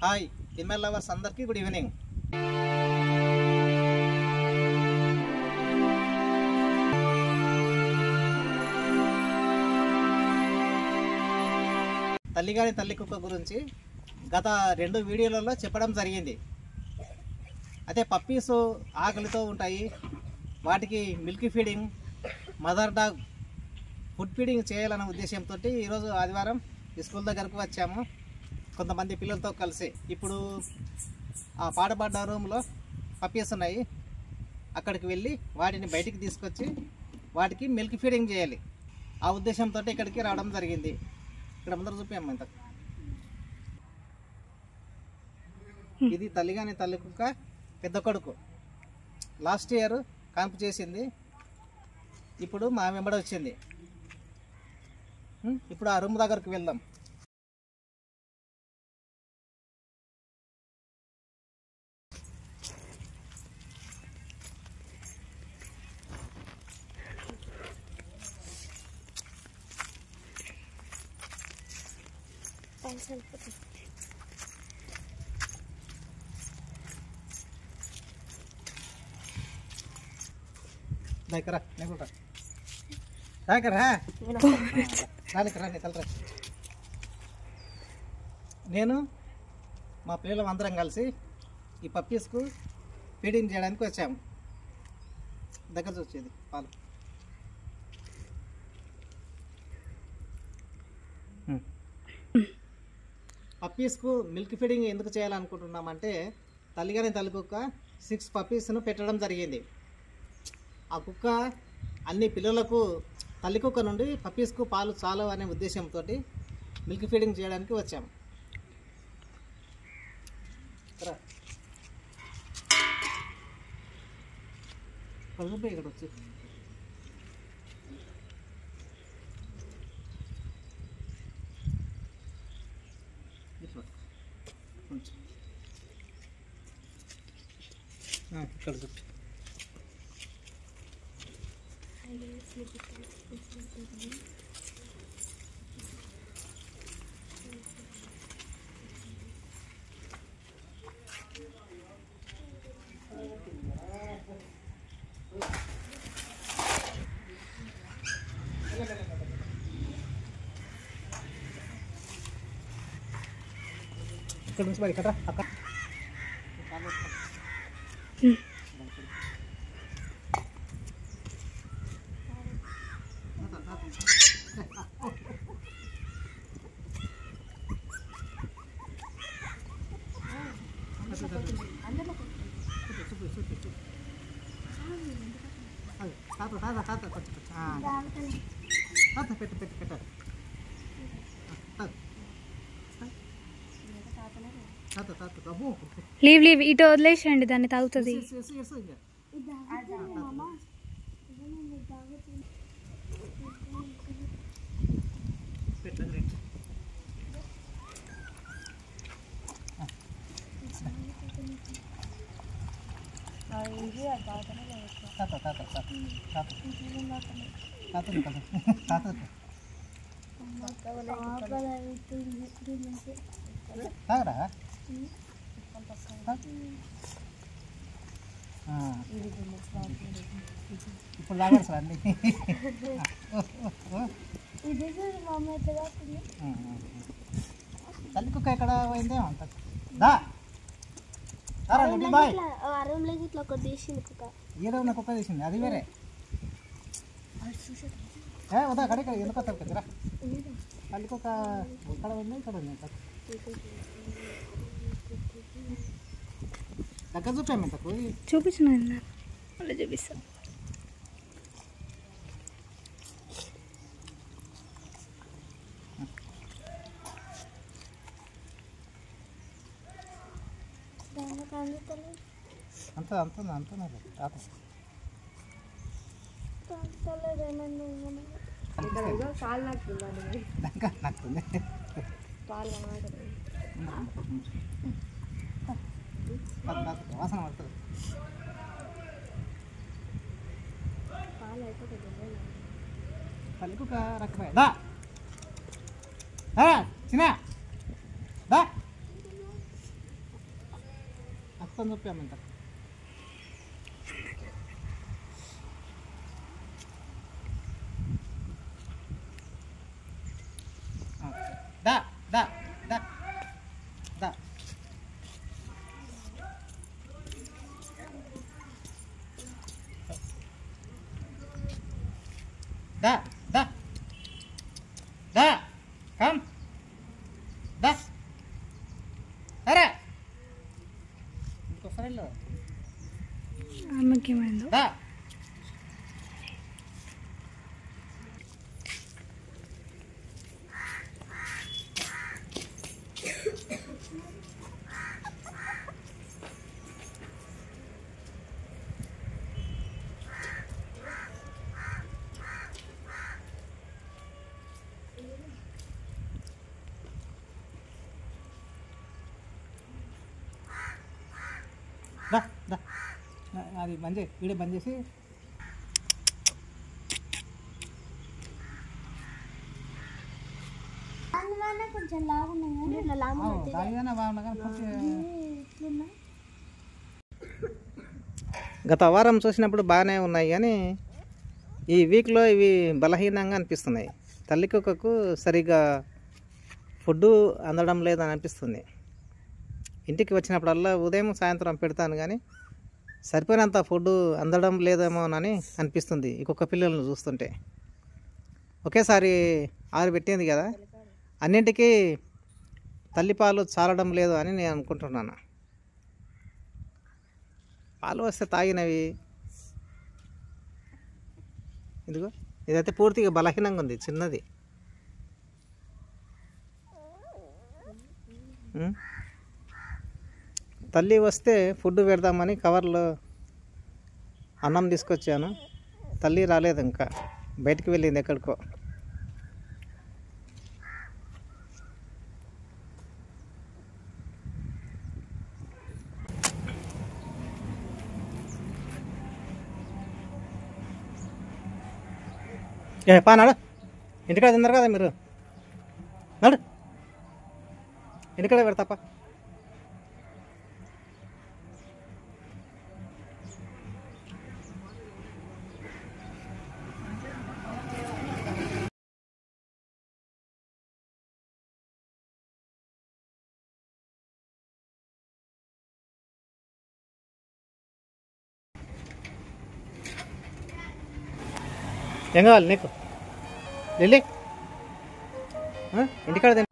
Hi female lovers అందరికీ good evening. తల్లిగాని తల్లి కుక్క గురించి గత 2 వీడియోలలో చెప్పడం జరిగింది. అయితే పప్పీస్ ఆకలితో ఉంటాయి, వాటికి milk feeding, mother dog food feeding చేయాలనే ఉద్దేశంతో ఈరోజు ఆదివారం స్కూల్ దగ్గరకు వచ్చాము కొంతమంది పిల్లలతో కలిసి. ఇప్పుడు ఆ పాడబడ్డ రూమ్లో పప్పీస్ ఉన్నాయి, అక్కడికి వెళ్ళి వాటిని బయటికి తీసుకొచ్చి వాటికి మిల్క్ ఫీడింగ్ చేయాలి. ఆ ఉద్దేశంతో ఇక్కడికి రావడం జరిగింది. ఇక్కడ ముందర చూపాము ఇంత. ఇది తల్లిగాని తల్లి కుక్క పెద్ద కొడుకు. లాస్ట్ ఇయర్ కాన్పు చేసింది, ఇప్పుడు మా వెంబడి వచ్చింది. ఇప్పుడు ఆ రూమ్ దగ్గరకు వెళ్దాం. నేను మా పిల్లలు అందరం కలిసి ఈ పప్పీస్కు ఫీడింగ్ చేయడానికి వచ్చాము. దగ్గర వచ్చేది పాలు. పప్పీస్కు మిల్క్ ఫీడింగ్ ఎందుకు చేయాలనుకుంటున్నామంటే తల్లిగాని తల్లి కుక్క 6 పప్పీస్ను పెట్టడం జరిగింది. ఆ కుక్క అన్ని పిల్లలకు తల్లి కుక్క నుండి పప్పీస్కు పాలు చాలు అనే ఉద్దేశంతో మిల్క్ ఫీడింగ్ చేయడానికి వచ్చాము. ఇక్కడ వచ్చి ఇక్కడ చుట్టూ ఇక్కడ నుంచి బయట ఇక్కడ అక్కడ పెట్టు పెట్టు పెట్ట లీవ్ లీవ్ ఇటు వదిలేసండి, దాన్ని తాగుతుంది. ఇప్పుడు తాగారు సార్ అండి. తల్లి కుక్క ఎక్కడ పోయిందే ఉంటుంది. ఏదో ఉన్న కుక్క తీసింది, అది వేరే. వద్దా కడ ఎందుకు వస్తారు కదా తల్లి కుక్క ఇక్కడ ఉంది, ఇక్కడ ఉంది. దగ్గర చూపాము ఇంతకు చూపించిన అలా చూపిస్తాను. అంత అంత అంత నాకుతుంది వాసన పడుతుంది. తల్లికు రకమే చిన్న మొత్తం చూపామంట. దా దా దా దా దా దా దా కమ్ దా సరే ఇంకోసారి ఆమెకేమైందో దా దా దా అది బంద్ చేయి, వీడియో బంద్ చేసి కొంచెం లాగున్నాయి ఇట్లా దానికైనా బాగున్నా కానీ పూర్తి గత వారం చూసినప్పుడు బాగానే ఉన్నాయి కానీ ఈ వీక్లో ఇవి బలహీనంగా అనిపిస్తున్నాయి. తల్లి కుక్కకు సరిగ్గా ఫుడ్ అందడం లేదని అనిపిస్తుంది. ఇంటికి వచ్చినప్పుడల్లా ఉదయం సాయంత్రం పెడతాను కానీ సరిపోయినంత ఫుడ్ అందడం లేదేమోనని అనిపిస్తుంది ఈ కుక్క పిల్లలను చూస్తుంటే. ఒకేసారి ఆరబెట్టింది కదా, అన్నింటికీ తల్లిపాలు చాలడం లేదు అని నేను అనుకుంటున్నాను. పాలు వస్తే తాగినవి, ఇదిగో ఇదైతే పూర్తిగా బలహీనంగా ఉంది, చిన్నది. తల్లి వస్తే ఫుడ్ పెడదామని కవర్లో అన్నం తీసుకొచ్చాను. తల్లి రాలేదు, ఇంకా బయటికి వెళ్ళింది ఎక్కడికో. పా నాడు, ఇంటికాడ తిన్నారు కదా మీరు, నాడు ఇంటికాడ పెడతాపా. ఏం కావాలి నీకు లిల్లీ? ఇంటికాడ తిన.